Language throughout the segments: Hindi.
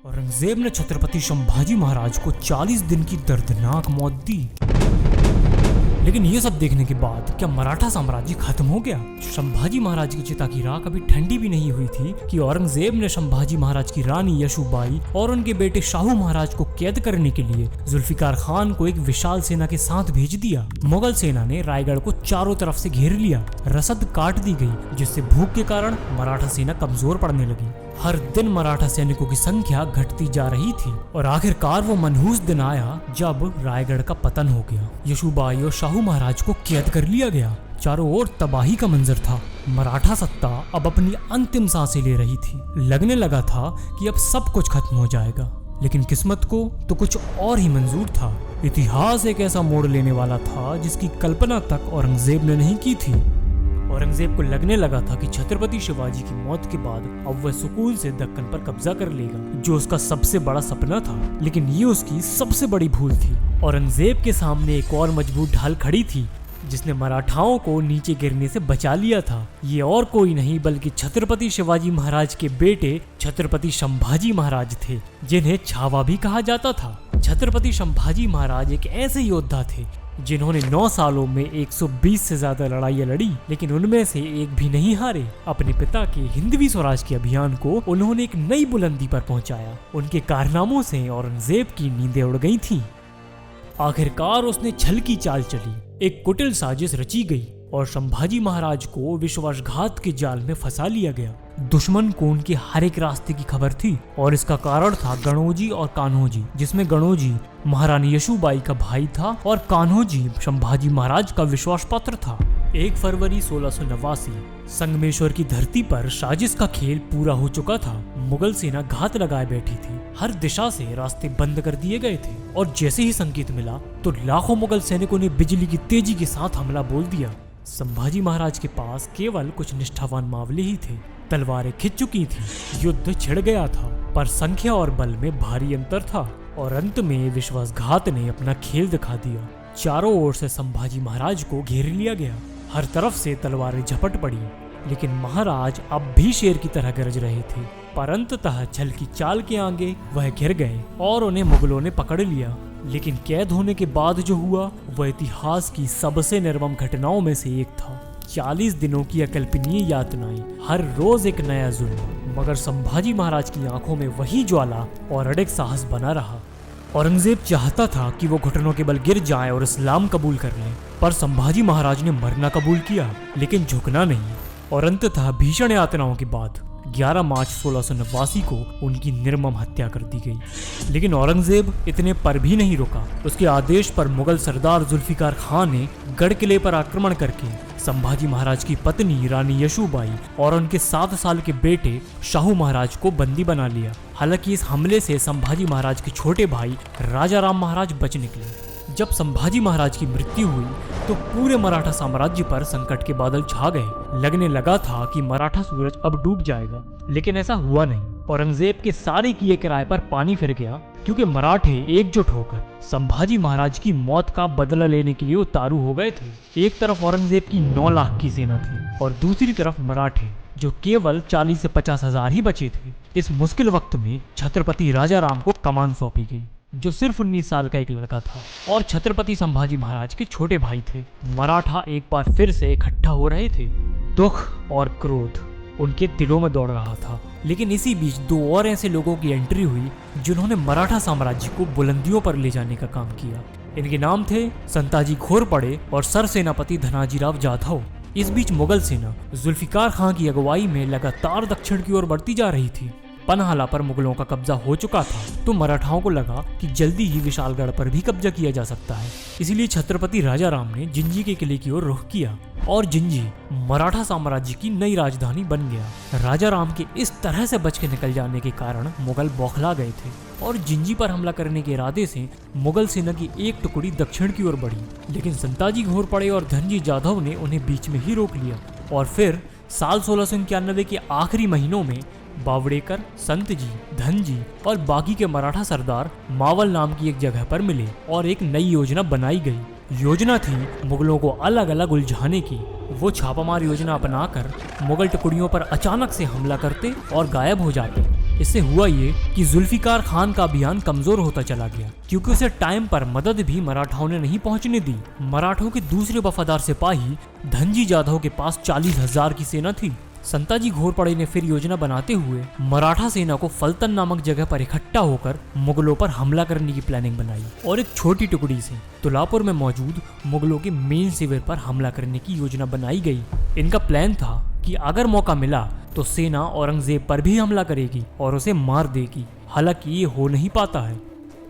औरंगजेब ने छत्रपति संभाजी महाराज को 40 दिन की दर्दनाक मौत दी। लेकिन ये सब देखने के बाद क्या मराठा साम्राज्य खत्म हो गया? संभाजी महाराज की चिता की राख अभी ठंडी भी नहीं हुई थी कि औरंगजेब ने संभाजी महाराज की रानी यशोबाई और उनके बेटे शाहू महाराज को कैद करने के लिए जुल्फिकार खान को एक विशाल सेना के साथ भेज दिया। मुगल सेना ने रायगढ़ को चारों तरफ से घेर लिया। रसद काट दी गई, जिससे भूख के कारण मराठा सेना कमजोर पड़ने लगी। हर दिन मराठा सैनिकों की संख्या घटती जा रही थी और आखिरकार वो मनहूस दिन आया जब रायगढ़ का पतन हो गया। यशोबाई और शाहू महाराज को कैद कर लिया गया। चारों ओर तबाही का मंजर था। मराठा सत्ता अब अपनी अंतिम सांसें ले रही थी। लगने लगा था कि अब सब कुछ खत्म हो जाएगा, लेकिन किस्मत को तो कुछ और ही मंजूर था। इतिहास एक ऐसा मोड़ लेने वाला था जिसकी कल्पना तक औरंगजेब ने नहीं की थी। औरंगजेब को लगने लगा था कि छत्रपति शिवाजी की मौत के बाद अब वह सुकून से दक्कन पर कब्जा कर लेगा, जो उसका सबसे बड़ा सपना था। लेकिन ये उसकी सबसे बड़ी भूल थी। औरंगजेब के सामने एक और मजबूत ढाल खड़ी थी जिसने मराठाओं को नीचे गिरने से बचा लिया था। ये और कोई नहीं बल्कि छत्रपति शिवाजी महाराज के बेटे छत्रपति संभाजी महाराज थे, जिन्हें छावा भी कहा जाता था। छत्रपति संभाजी महाराज एक ऐसे योद्धा थे जिन्होंने 9 सालों में 120 से ज्यादा लड़ाइयां लड़ी, लेकिन उनमें से एक भी नहीं हारे। अपने पिता के हिंदवी स्वराज के अभियान को उन्होंने एक नई बुलंदी पर पहुंचाया। उनके कारनामों से औरंगजेब की नींदें उड़ गई थीं। आखिरकार उसने छल की चाल चली, एक कुटिल साजिश रची गई और संभाजी महाराज को विश्वासघात के जाल में फंसा लिया गया। दुश्मन को उनके हर एक रास्ते की खबर थी और इसका कारण था गणोजी और कान्होजी, जिसमें गणोजी महारानी यशोबाई का भाई था और कान्होजी संभाजी महाराज का विश्वास पात्र था। 1 फरवरी 1689 संगमेश्वर की धरती पर साजिश का खेल पूरा हो चुका था। मुगल सेना घात लगाए बैठी थी। हर दिशा से रास्ते बंद कर दिए गए थे और जैसे ही संकेत मिला तो लाखों मुगल सैनिकों ने बिजली की तेजी के साथ हमला बोल दिया। संभाजी महाराज के पास केवल कुछ निष्ठावान मावले ही थे। तलवारें खिंच चुकी थी, युद्ध छिड़ गया था, पर संख्या और बल में भारी अंतर था और अंत में विश्वासघात ने अपना खेल दिखा दिया। चारों ओर से संभाजी महाराज को घेर लिया गया। हर तरफ से तलवारें झपट पड़ी, लेकिन महाराज अब भी शेर की तरह गरज रहे थे। पर अंततः छल की चाल के आगे वह घिर गए और उन्हें मुगलों ने पकड़ लिया। लेकिन कैद होने के बाद जो हुआ वह इतिहास की सबसे निर्मम घटनाओं में से एक था। 40 दिनों की अकल्पनीय यातनाएं, हर रोज एक नया जुल्म, मगर संभाजी महाराज की आंखों में वही ज्वाला और अड़िग साहस बना रहा। औरंगजेब चाहता था कि वो घुटनों के बल गिर जाएं और इस्लाम कबूल कर लें, पर संभाजी महाराज ने मरना कबूल किया, लेकिन झुकना नहीं। और अंततः भीषण यातनाओं के बाद 11 मार्च 1689 को उनकी निर्मम हत्या कर दी गई। लेकिन औरंगजेब इतने पर भी नहीं रुका। उसके आदेश पर मुगल सरदार जुल्फिकार खान ने गढ़ किले पर आक्रमण करके संभाजी महाराज की पत्नी रानी यशोबाई और उनके 7 साल के बेटे शाहू महाराज को बंदी बना लिया। हालांकि इस हमले से संभाजी महाराज के छोटे भाई राजा राम महाराज बच निकले। जब संभाजी महाराज की मृत्यु हुई तो पूरे मराठा साम्राज्य पर संकट के बादल छा गए। लगने लगा था कि मराठा सूरज अब डूब जाएगा, लेकिन ऐसा हुआ नहीं। औरंगजेब के सारे किए किराए पर पानी फिर गया, क्योंकि मराठे एकजुट होकर संभाजी महाराज की मौत का बदला लेने के लिए उतारू हो गए थे। एक तरफ औरंगजेब की 9 लाख की सेना थी और दूसरी तरफ मराठे, जो केवल 40 से 50 हजार ही बचे थे। इस मुश्किल वक्त में छत्रपति राजा राम को कमान सौंपी गई, जो सिर्फ 19 साल का एक लड़का था और छत्रपति संभाजी महाराज के छोटे भाई थे। मराठा एक बार फिर से इकट्ठा हो रहे थे। दुख और क्रोध उनके दिलों में दौड़ रहा था। लेकिन इसी बीच 2 और ऐसे लोगों की एंट्री हुई जिन्होंने मराठा साम्राज्य को बुलंदियों पर ले जाने का काम किया। इनके नाम थे संताजी घोरपड़े और सरसेनापति धनाजीराव जाधव। इस बीच मुगल सेना जुल्फिकार खान की अगुवाई में लगातार दक्षिण की ओर बढ़ती जा रही थी। पनहाला पर मुगलों का कब्जा हो चुका था, तो मराठाओं को लगा कि जल्दी ही विशालगढ़ पर भी कब्जा किया जा सकता है। इसलिए छत्रपति राजा राम ने जिंजी के किले की ओर रुख किया और जिंजी मराठा साम्राज्य की नई राजधानी बन गया। राजा राम के इस तरह से बच के निकल जाने के कारण मुगल बौखला गए थे और जिंजी पर हमला करने के इरादे से मुगल सेना की एक टुकड़ी दक्षिण की ओर बढ़ी। लेकिन संताजी घोरपड़े और धनजी जाधव ने उन्हें बीच में ही रोक लिया और फिर साल 1691 के आखिरी महीनों में बावड़ेकर, संत जी, धन जी और बाकी के मराठा सरदार मावल नाम की एक जगह पर मिले और एक नई योजना बनाई गई। योजना थी मुगलों को अलग अलग उलझाने की। वो छापामार योजना अपनाकर मुगल टुकड़ियों पर अचानक से हमला करते और गायब हो जाते। इससे हुआ ये कि जुल्फिकार खान का अभियान कमजोर होता चला गया, क्योंकि उसे टाइम पर मदद भी मराठाओं ने नहीं पहुंचने दी। मराठों के दूसरे वफादार सिपाही धनजी जाधव के पास 40,000 की सेना थी। संताजी घोरपड़े ने फिर योजना बनाते हुए मराठा सेना को फलतन नामक जगह पर इकट्ठा होकर मुगलों पर हमला करने की प्लानिंग बनाई और एक छोटी टुकड़ी से तुलापुर में मौजूद मुगलों के मेन शिविर पर हमला करने की योजना बनाई गई। इनका प्लान था कि अगर मौका मिला तो सेना औरंगजेब पर भी हमला करेगी और उसे मार देगी। हालांकि ये हो नहीं पाता है।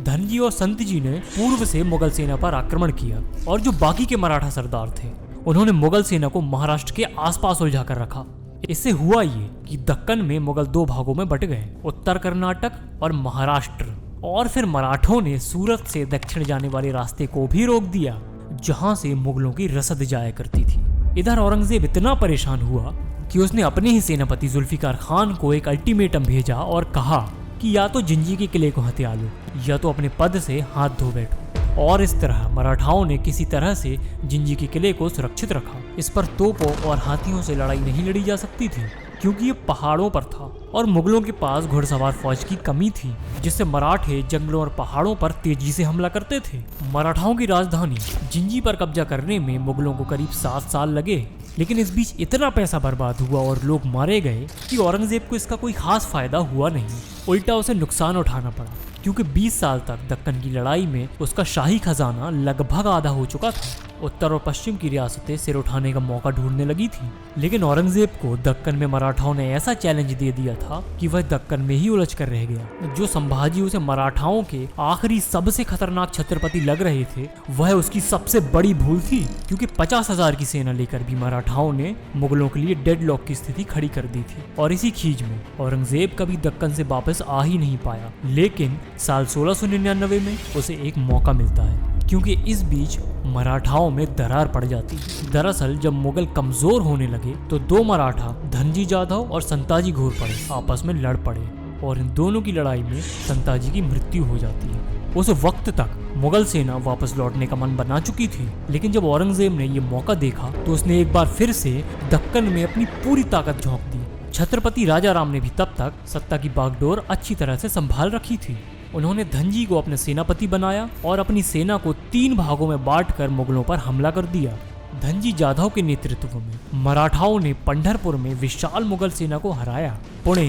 धनजी और संत जी ने पूर्व से मुगल सेना पर आक्रमण किया और जो बाकी के मराठा सरदार थे उन्होंने मुगल सेना को महाराष्ट्र के आसपास उलझा कर रखा। इससे हुआ ये कि दक्कन में मुगल 2 भागों में बट गए, उत्तर कर्नाटक और महाराष्ट्र। और फिर मराठों ने सूरत से दक्षिण जाने वाले रास्ते को भी रोक दिया, जहां से मुगलों की रसद जाया करती थी। इधर औरंगजेब इतना परेशान हुआ कि उसने अपने ही सेनापति जुल्फिकार खान को एक अल्टीमेटम भेजा और कहा कि या तो जिंजी के किले को हथिया लो या तो अपने पद से हाथ धो बैठो। और इस तरह मराठाओं ने किसी तरह से जिंजी के किले को सुरक्षित रखा। इस पर तोपों और हाथियों से लड़ाई नहीं लड़ी जा सकती थी, क्योंकि ये पहाड़ों पर था और मुगलों के पास घुड़सवार फौज की कमी थी, जिससे मराठे जंगलों और पहाड़ों पर तेजी से हमला करते थे। मराठाओं की राजधानी जिंजी पर कब्जा करने में मुगलों को करीब 7 साल लगे, लेकिन इस बीच इतना पैसा बर्बाद हुआ और लोग मारे गए कि औरंगजेब को इसका कोई खास फायदा हुआ नहीं, उल्टा उसे नुकसान उठाना पड़ा, क्योंकि 20 साल तक दक्कन की लड़ाई में उसका शाही खजाना लगभग आधा हो चुका था। उत्तर और पश्चिम की रियासतें सिर उठाने का मौका ढूंढने लगी थी, लेकिन औरंगजेब को दक्कन में मराठाओं ने ऐसा चैलेंज दे दिया था कि वह दक्कन में ही उलझ कर रह गया। जो संभाजी उसे मराठाओं के आखिरी सबसे खतरनाक छत्रपति लग रहे थे, वह उसकी सबसे बड़ी भूल थी, क्योंकि 50,000 की सेना लेकर भी मराठाओं ने मुगलों के लिए डेडलॉक की स्थिति खड़ी कर दी थी। और इसी खींच में औरंगजेब कभी दक्कन से वापस आ ही नहीं पाया। लेकिन साल 1699 में उसे एक मौका मिलता है, क्योंकि इस बीच मराठाओं में दरार पड़ जाती है। दरअसल जब मुगल कमजोर होने लगे तो 2 मराठा धनजी जाधव और संताजी घोरपड़े आपस में लड़ पड़े और इन दोनों की लड़ाई में संताजी की मृत्यु हो जाती है। उस वक्त तक मुगल सेना वापस लौटने का मन बना चुकी थी, लेकिन जब औरंगजेब ने ये मौका देखा तो उसने एक बार फिर से दक्कन में अपनी पूरी ताकत झोंक दी। छत्रपति राजाराम ने भी तब तक सत्ता की बागडोर अच्छी तरह से संभाल रखी थी। उन्होंने धनजी को अपने सेनापति बनाया और अपनी सेना को 3 भागों में बांटकर मुगलों पर हमला कर दिया। धनजी जाधव के नेतृत्व में मराठाओं ने पंढरपुर में विशाल मुगल सेना को हराया। पुणे,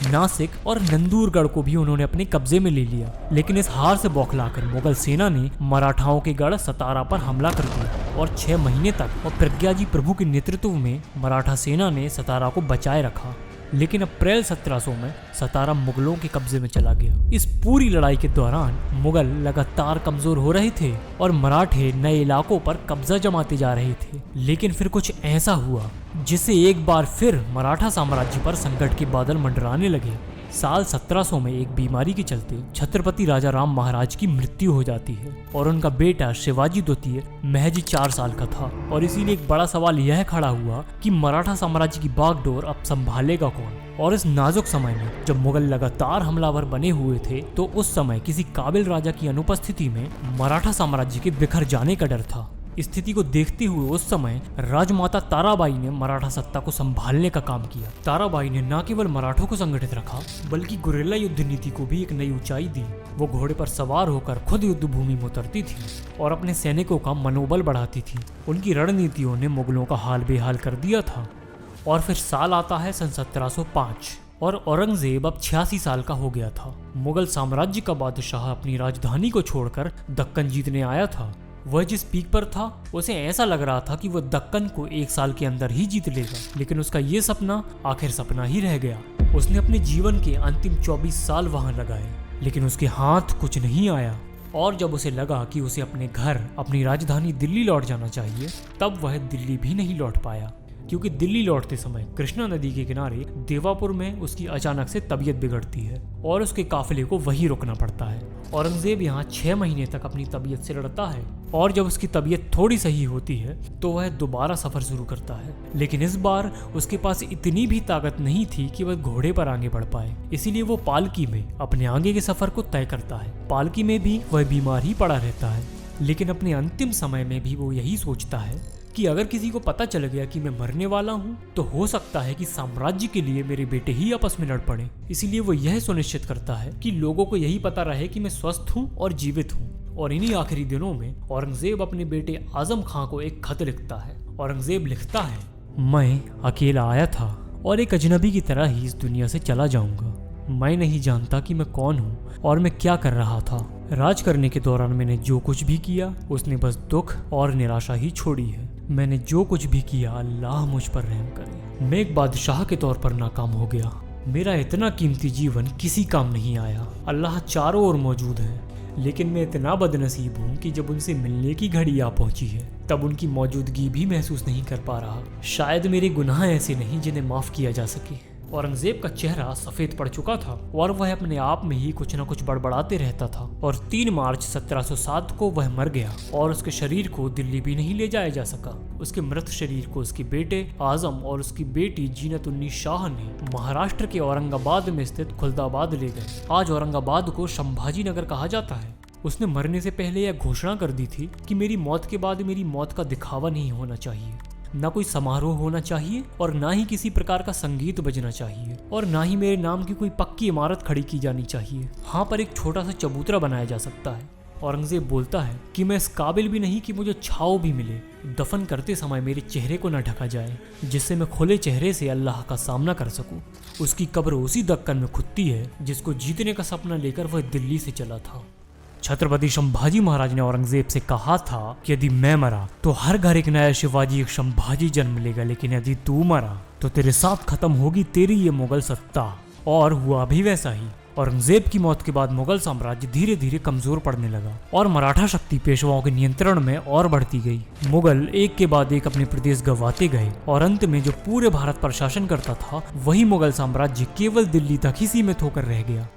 नासिक और नंदूरगढ़ को भी उन्होंने अपने कब्जे में ले लिया। लेकिन इस हार से बौखलाकर मुगल सेना ने मराठाओं के गढ़ सतारा पर हमला कर दिया और 6 महीने तक और प्रज्ञाजी प्रभु के नेतृत्व में मराठा सेना ने सतारा को बचाए रखा। लेकिन अप्रैल 1700 में सतारा मुगलों के कब्जे में चला गया। इस पूरी लड़ाई के दौरान मुगल लगातार कमजोर हो रहे थे और मराठे नए इलाकों पर कब्जा जमाते जा रहे थे। लेकिन फिर कुछ ऐसा हुआ जिससे एक बार फिर मराठा साम्राज्य पर संकट के बादल मंडराने लगे। साल 1700 में एक बीमारी के चलते छत्रपति राजाराम महाराज की मृत्यु हो जाती है और उनका बेटा शिवाजी द्वितीय महज 4 साल का था। और इसीलिए एक बड़ा सवाल यह खड़ा हुआ कि मराठा साम्राज्य की बागडोर अब संभालेगा कौन। और इस नाजुक समय में जब मुगल लगातार हमलावर बने हुए थे, तो उस समय किसी काबिल राजा की अनुपस्थिति में मराठा साम्राज्य के बिखर जाने का डर था। स्थिति को देखते हुए उस समय राजमाता ताराबाई ने मराठा सत्ता को संभालने का काम किया। ताराबाई ने न केवल मराठों को संगठित रखा, बल्कि गुरिल्ला युद्ध नीति को भी एक नई ऊंचाई दी। वो घोड़े पर सवार होकर खुद युद्ध भूमि में उतरती थी और अपने सैनिकों का मनोबल बढ़ाती थी। उनकी रणनीतियों ने मुगलों का हाल बेहाल कर दिया था। और फिर साल आता है सन 1705 और औरंगजेब अब 86 साल का हो गया था। मुगल साम्राज्य का बादशाह अपनी राजधानी को छोड़कर दक्कन जीतने आया था। वह जिस पीक पर था, उसे ऐसा लग रहा था कि वह दक्कन को 1 साल के अंदर ही जीत लेगा। लेकिन उसका ये सपना आखिर सपना ही रह गया। उसने अपने जीवन के अंतिम 24 साल वहां लगाए, लेकिन उसके हाथ कुछ नहीं आया। और जब उसे लगा कि उसे अपने घर, अपनी राजधानी दिल्ली लौट जाना चाहिए, तब वह दिल्ली भी नहीं लौट पाया, क्योंकि दिल्ली लौटते समय कृष्णा नदी के किनारे देवापुर में उसकी अचानक से तबीयत बिगड़ती है और उसके काफिले को वहीं रुकना पड़ता है। औरंगजेब यहाँ 6 महीने तक अपनी तबीयत से लड़ता है और जब उसकी तबीयत थोड़ी सही होती है तो वह दोबारा सफर शुरू करता है। लेकिन इस बार उसके पास इतनी भी ताकत नहीं थी कि वह घोड़े पर आगे बढ़ पाए, इसीलिए वो पालकी में अपने आगे के सफर को तय करता है। पालकी में भी वह बीमार ही पड़ा रहता है, लेकिन अपने अंतिम समय में भी वो यही सोचता है कि अगर किसी को पता चल गया कि मैं मरने वाला हूँ तो हो सकता है कि साम्राज्य के लिए मेरे बेटे ही आपस में लड़ पड़े। इसीलिए वो यह सुनिश्चित करता है कि लोगों को यही पता रहे कि मैं स्वस्थ हूँ और जीवित हूँ। और इन्हीं आखिरी दिनों में औरंगजेब अपने बेटे आजम खां को एक खत लिखता है। औरंगजेब लिखता है, मैं अकेला आया था और एक अजनबी की तरह ही इस दुनिया से चला जाऊंगा। मैं नहीं जानता कि मैं कौन हूँ और मैं क्या कर रहा था। राज करने के दौरान मैंने जो कुछ भी किया उसने बस दुख और निराशा ही छोड़ी है। मैंने जो कुछ भी किया अल्लाह मुझ पर रहम करे। मैं एक बादशाह के तौर पर नाकाम हो गया। मेरा इतना कीमती जीवन किसी काम नहीं आया। अल्लाह चारों ओर मौजूद है, लेकिन मैं इतना बदनसीब हूँ कि जब उनसे मिलने की घड़ी आ पहुंची है तब उनकी मौजूदगी भी महसूस नहीं कर पा रहा। शायद मेरे गुनाह ऐसे नहीं जिन्हें माफ किया जा सके। औरंगजेब का चेहरा सफेद पड़ चुका था और वह अपने आप में ही कुछ न कुछ बड़बड़ाते रहता था। और 3 मार्च 1707 को वह मर गया और उसके शरीर को दिल्ली भी नहीं ले जाया जा सका। उसके मृत शरीर को उसके बेटे आजम और उसकी बेटी जीनत-उन-नीस शाह ने महाराष्ट्र के औरंगाबाद में स्थित खुलदाबाद ले गए। आज औरंगाबाद को संभाजी नगर कहा जाता है। उसने मरने से पहले यह घोषणा कर दी थी कि मेरी मौत के बाद मेरी मौत का दिखावा नहीं होना चाहिए, ना कोई समारोह होना चाहिए और ना ही किसी प्रकार का संगीत बजना चाहिए और ना ही मेरे नाम की कोई पक्की इमारत खड़ी की जानी चाहिए। हाँ, पर एक छोटा सा चबूतरा बनाया जा सकता है। औरंगजेब बोलता है कि मैं इस काबिल भी नहीं कि मुझे छाव भी मिले। दफन करते समय मेरे चेहरे को न ढका जाए जिससे मैं खुले चेहरे से अल्लाह का सामना कर सकूं। उसकी कब्र उसी दक्कन में खुदती है जिसको जीतने का सपना लेकर वह दिल्ली से चला था। छत्रपति संभाजी महाराज ने औरंगजेब से कहा था कि यदि मैं मरा तो हर घर एक नया शिवाजी एक संभाजी जन्म लेगा, लेकिन यदि तू मरा तो तेरे साथ खत्म होगी तेरी ये मुगल सत्ता। और हुआ भी वैसा ही। औरंगजेब की मौत के बाद मुगल साम्राज्य धीरे धीरे कमजोर पड़ने लगा और मराठा शक्ति पेशवाओं के नियंत्रण में और बढ़ती गई। मुगल एक के बाद एक अपने प्रदेश गंवाते गए और अंत में जो पूरे भारत पर शासन करता था वही मुगल साम्राज्य केवल दिल्ली तक ही सीमित होकर रह गया।